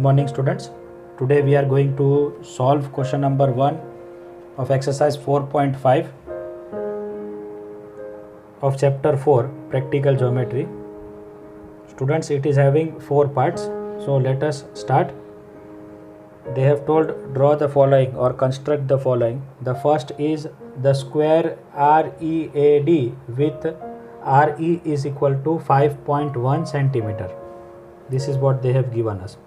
morning students. Today we are going to solve question number 1 of exercise 4.5 of chapter 4 practical geometry. Students, it is having 4 parts, so let us start. They have told draw the following or construct the following. The first is the square READ with RE is equal to 5.1 centimeter. This is what they have given us.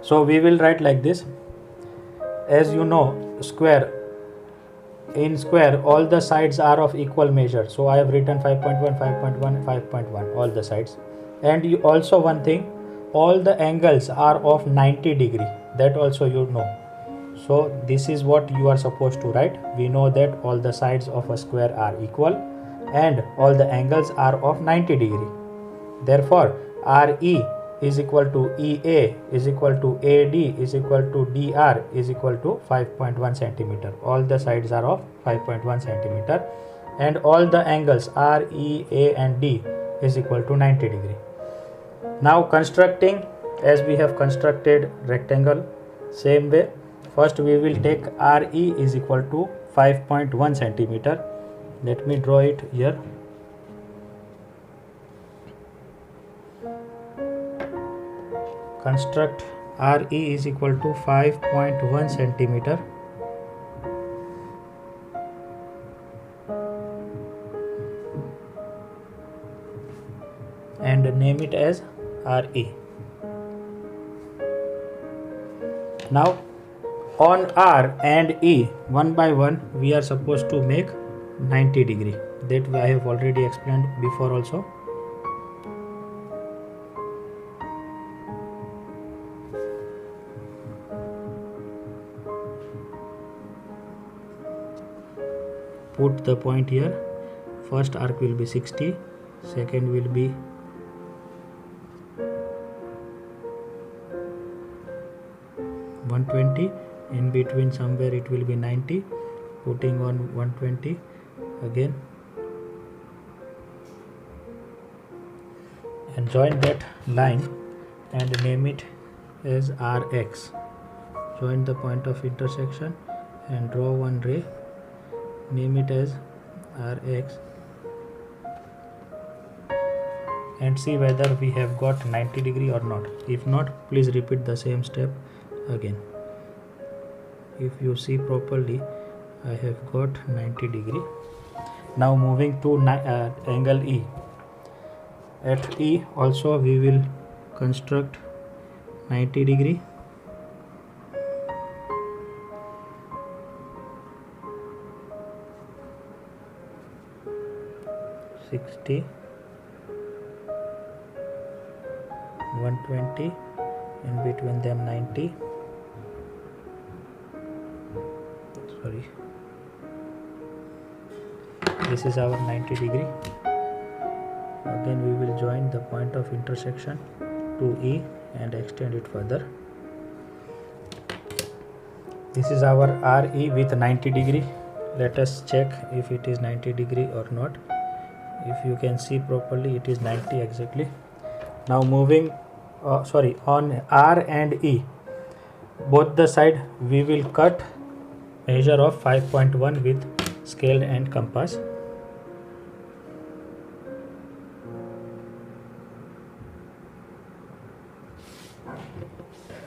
So we will write like this. As you know, in square all the sides are of equal measure. So I have written 5.1, 5.1, 5.1 all the sides. And you also one thing, all the angles are of 90 degree. That also you know. So this is what you are supposed to write. We know that all the sides of a square are equal and all the angles are of 90 degree. Therefore, RE is equal to EA is equal to AD is equal to DR is equal to 5.1 centimeter. All the sides are of 5.1 centimeter and all the angles RE, A and D is equal to 90 degree. Now constructing, as we have constructed rectangle, same way. First we will take RE is equal to 5.1 centimeter. Let me draw it here. Construct RE is equal to 5.1 centimeter. And name it as RE. Now on R and E, one by one we are supposed to make 90 degree. That I have already explained before also. Put the point here. First arc will be 60, second will be 120, in between somewhere it will be 90, putting on 120 again and join that line and name it as RX. Join the point of intersection and draw one ray. Name it as RX and see whether we have got 90 degree or not. If not, please repeat the same step again. If you see properly, I have got 90 degree. Now moving to angle E. At E also we will construct 90 degree. $60, 120, in between them 90. Sorry, this is our 90 degree. Again we will join the point of intersection to E and extend it further. This is our RE with 90 degree. Let us check if it is 90 degree or not. If you can see properly, it is 90 exactly. Now moving on R and E, both the side we will cut measure of 5.1 with scale and compass.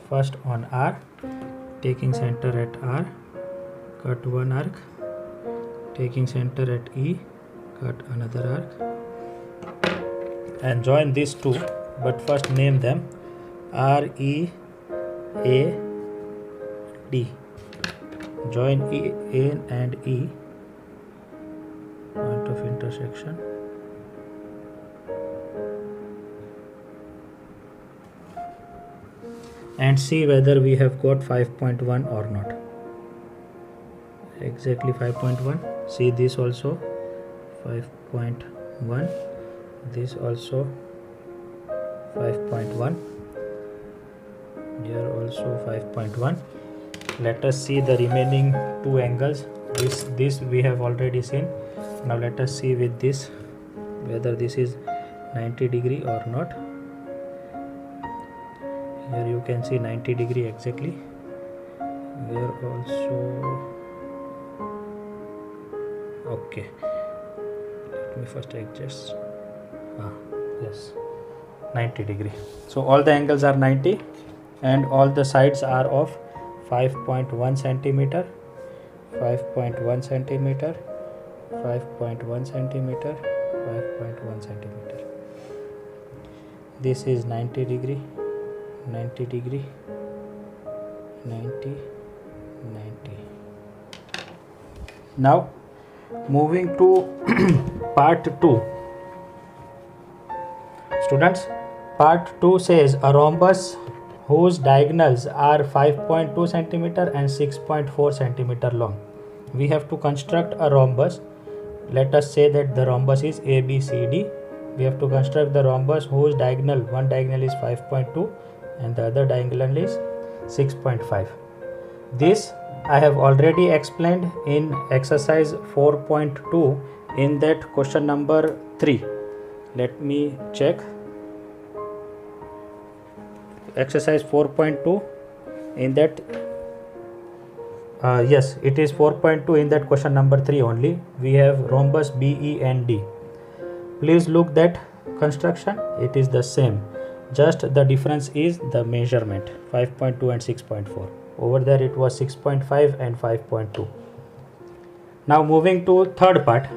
First on R, taking center at R, cut one arc, taking center at E, cut another arc and join these two, but first name them RE, A, D. Join E, A and E, point of intersection. And see whether we have got 5.1 or not. Exactly 5.1. See this also 5.1. This also 5.1. Here also 5.1. Let us see the remaining two angles. This we have already seen. Now let us see with this whether this is 90 degree or not. Here you can see 90 degree exactly. Here also, okay, let me first adjust. Yes, 90 degree. So all the angles are 90 and all the sides are of 5.1 centimeter, 5.1 centimeter, 5.1 centimeter, 5.1 centimeter. This is 90 degree, 90 degree, 90, 90. Now moving to part 2. Students, part 2 says a rhombus whose diagonals are 5.2 centimeter and 6.4 centimeter long. We have to construct a rhombus. Let us say that the rhombus is ABCD. We have to construct the rhombus whose diagonal, one diagonal is 5.2 and the other diagonal is 6.5. This I have already explained in exercise 4.2 in that question number 3. Let me check. Exercise 4.2 in that yes, it is 4.2 in that question number 3 only. We have rhombus BEND. Please look that construction. It is the same. Just the difference is the measurement 5.2 and 6.4. Over there it was 6.5 and 5.2. Now moving to third part.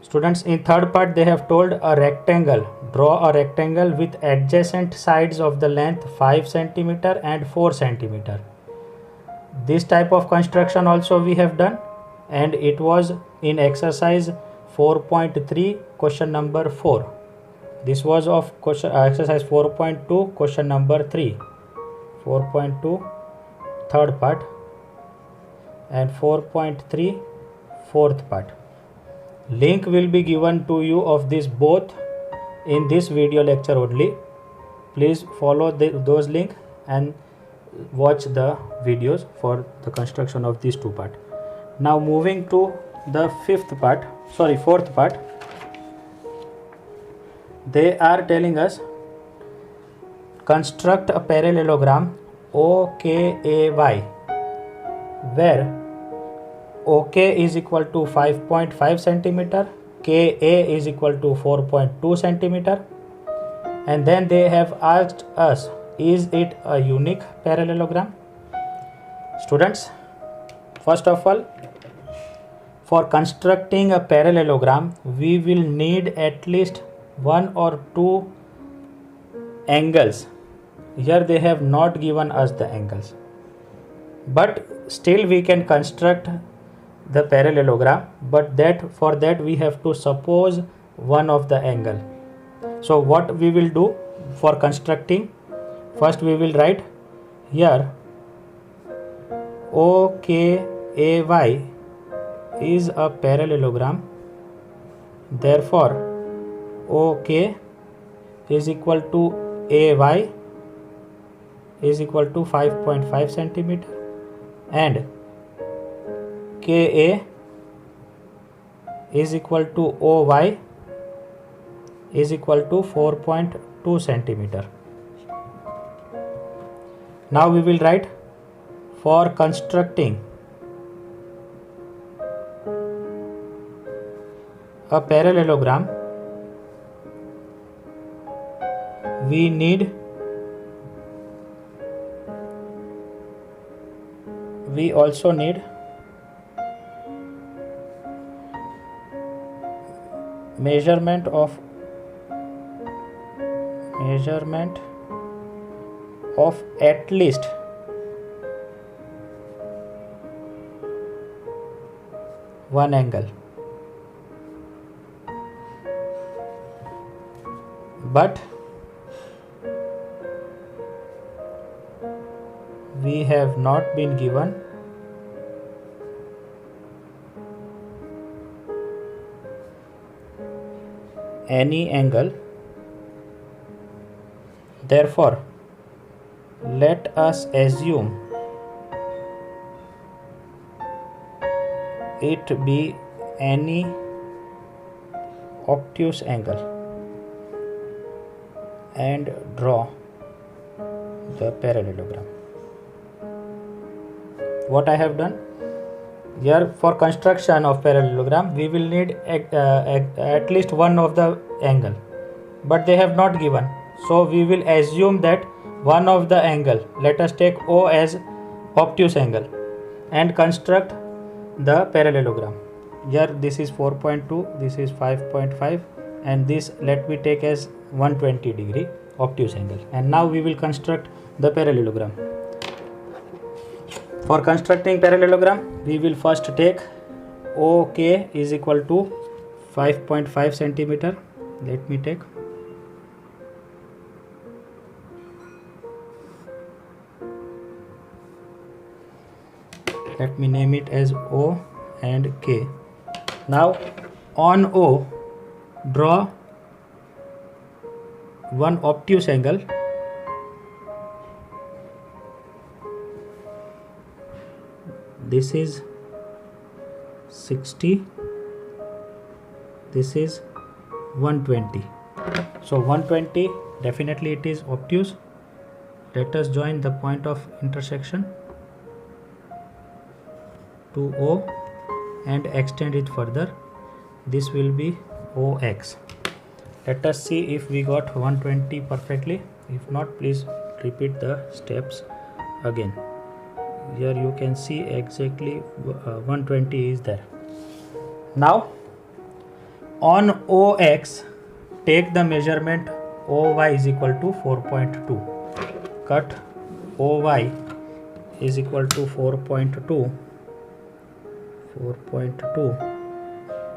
Students, in third part they have told a rectangle. Draw a rectangle with adjacent sides of the length 5 centimeter and 4 centimeter. This type of construction also we have done and it was in exercise 4.3 question number 4. This was of exercise 4.2 question number 3. 4.2 third part and 4.3 fourth part. Link will be given to you of this both in this video lecture only. Please follow those links and watch the videos for the construction of these two parts. Now moving to the fourth part. They are telling us construct a parallelogram OKAY where OK is equal to 5.5 centimeter, KA is equal to 4.2 centimeter, and then they have asked us, is it a unique parallelogram? Students, first of all, for constructing a parallelogram, we will need at least one or two angles. Here they have not given us the angles, but still we can construct the parallelogram, but for that we have to suppose one of the angle. So what we will do for constructing, first we will write here OKAY is a parallelogram, therefore OK is equal to AY is equal to 5.5 centimeter and KA is equal to OY is equal to 4.2 centimeter. Now we will write for constructing a parallelogram, we also need measurement of at least one angle, but we have not been given any angle. Therefore, let us assume it be any obtuse angle and draw the parallelogram. What I have done here, for construction of parallelogram we will need at least one of the angle, but they have not given, so we will assume that one of the angle, let us take O as obtuse angle, and construct the parallelogram. Here this is 4.2, this is 5.5, and this let me take as 120 degree obtuse angle. And now we will construct the parallelogram. For constructing parallelogram, we will first take OK is equal to 5.5 centimeter. Let me take. Let me name it as O and K. Now on O, draw one obtuse angle. This is 60, this is 120. So 120, definitely it is obtuse. Let us join the point of intersection to O and extend it further. This will be OX. Let us see if we got 120 perfectly. If not, please repeat the steps again. Here you can see exactly 120 is there. Now on OX, take the measurement OY is equal to 4.2. Cut OY is equal to 4.2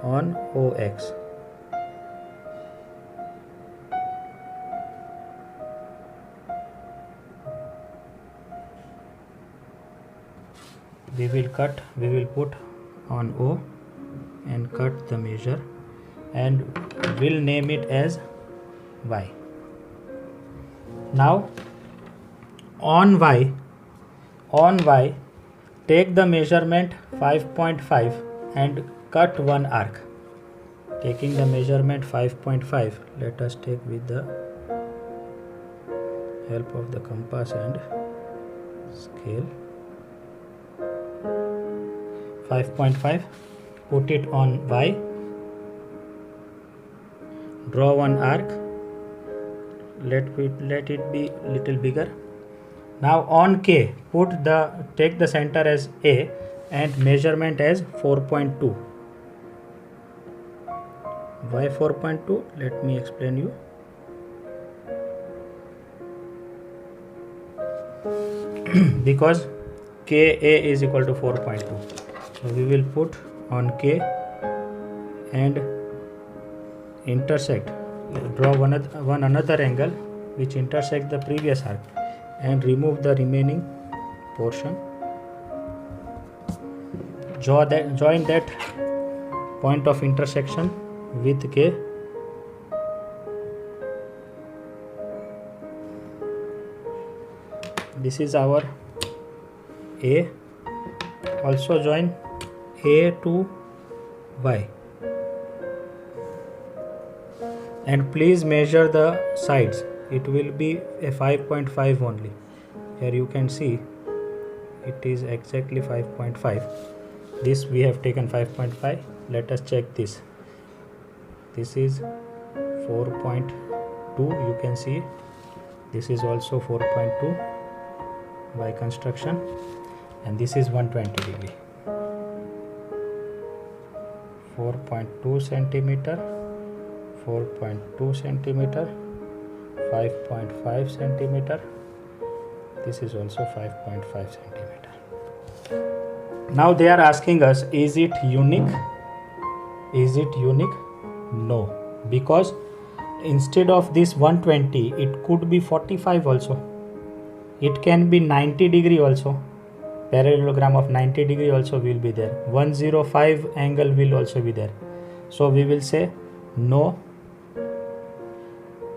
on OX. We will put on O and cut the measure, and will name it as Y. Now on Y, take the measurement 5.5 and cut one arc. Taking the measurement 5.5, let us take with the help of the compass and scale. 5.5, put it on Y, draw one arc, let it be little bigger. Now on K, take the center as A and measurement as 4.2. Why 4.2? Let me explain you. Because KA is equal to 4.2. So we will put on K and intersect, draw one another angle which intersect the previous arc, and remove the remaining portion. Join that point of intersection with K. This is our A. Also join A to Y. And please measure the sides. It will be a 5.5 only. Here you can see it is exactly 5.5. This we have taken 5.5. Let us check this. This is 4.2. You can see this is also 4.2 by construction, and this is 120 degree. 4.2 centimeter, 4.2 centimeter, 5.5 centimeter. This is also 5.5 centimeter. Now they are asking us, is it unique? Is it unique? No, because instead of this 120, it could be 45 also. It can be 90 degree also. Parallelogram of 90 degree also will be there. 105 angle will also be there. So we will say no,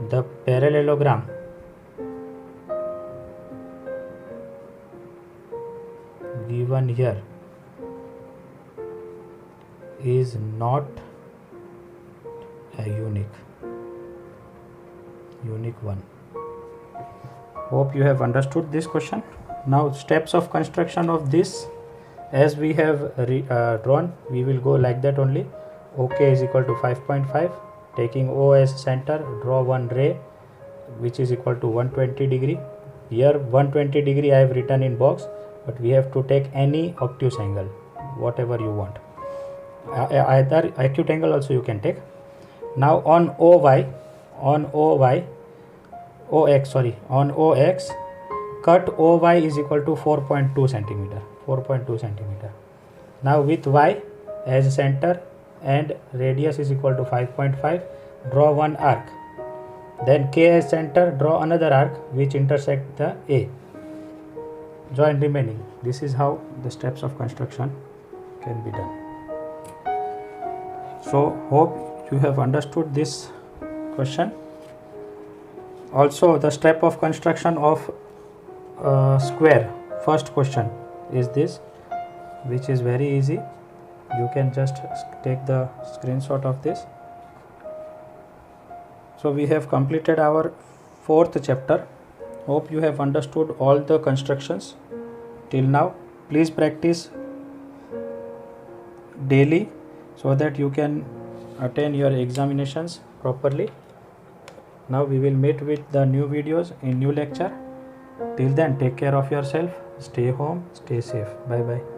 the parallelogram given here is not a unique one. Hope you have understood this question. Now steps of construction of this, as we have drawn, we will go like that only. OK is equal to 5.5. Taking O as center, draw one ray which is equal to 120 degree. Here 120 degree I have written in box, but we have to take any obtuse angle, whatever you want. Either acute angle also you can take. Now on OX, cut OY is equal to 4.2 centimeter. Now with Y as center and radius is equal to 5.5, draw one arc. Then K as center, draw another arc which intersect the A. Join remaining. This is how the steps of construction can be done. So hope you have understood this question. Also the step of construction of square, first question is this, which is very easy. You can just take the screenshot of this. So we have completed our 4th chapter. Hope you have understood all the constructions till now. Please practice daily so that you can attain your examinations properly. Now we will meet with the new videos in new lecture. Till then, take care of yourself, stay home, stay safe. Bye bye.